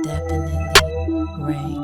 Definitely raped.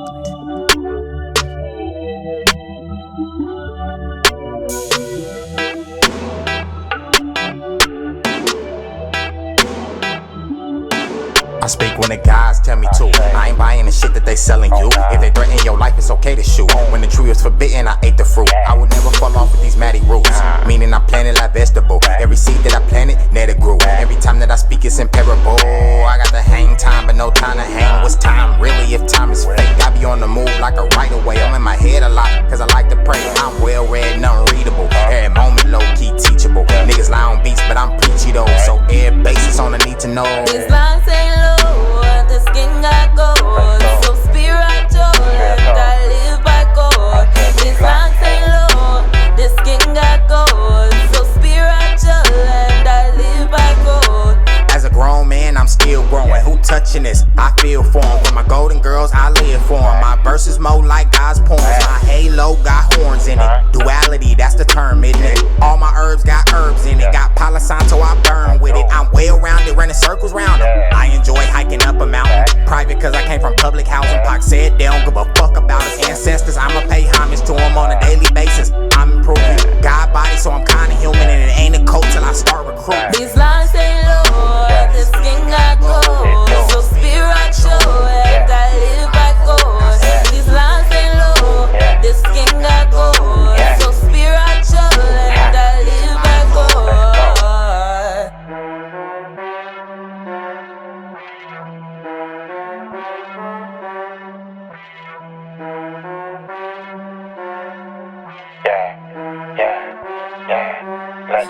I speak when the guys tell me to. I ain't buying the shit that they selling you. If they threaten your life, it's okay to shoot. When the tree was forbidden, I ate the fruit. I would never fall off with these matty roots. Meaning I'm planted like vegetable. Every seed that I planted, net it grew. Every time that I speak, it's in parable. I got the hang time, but no time to hang. What's time really if time is fake? I be on the move like a right away. I'm in my head a lot, cause I like to pray. I'm well read, nothing readable. Every moment low-key teachable. Niggas lie on beats, but I'm preachy though. So every basis on the need to know. These lines ain't low, the skin got gold. So spiritual, and I live by God. These lines ain't low, the skin got gold. So spiritual, and I live by God. As a grown man, I'm still growing. Who touching this? I feel for 'em. For my golden girls, I live for 'em. My verses more like God's poems. My halo got horns in it. Duality, that's the term, isn't it? All my herbs got herbs in it. Got Palo Santo, I burn with it. I'm well rounded, running circles round them. I enjoy hiking up a mountain. Private, cause I came from public housing. Pac said they don't give a fuck about his ancestors. I'ma pay homage to him on a daily basis. I'm improving. God body, so I'm kinda human. And it ain't a cult till I start recruiting. These lines ain't low, the skin got gold. So spiritual, and I live by God. These lines ain't low, the skin got gold. So spiritual, and I live by God.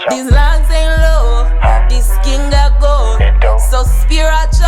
These lines ain't low, this skin got gold. So spiritual.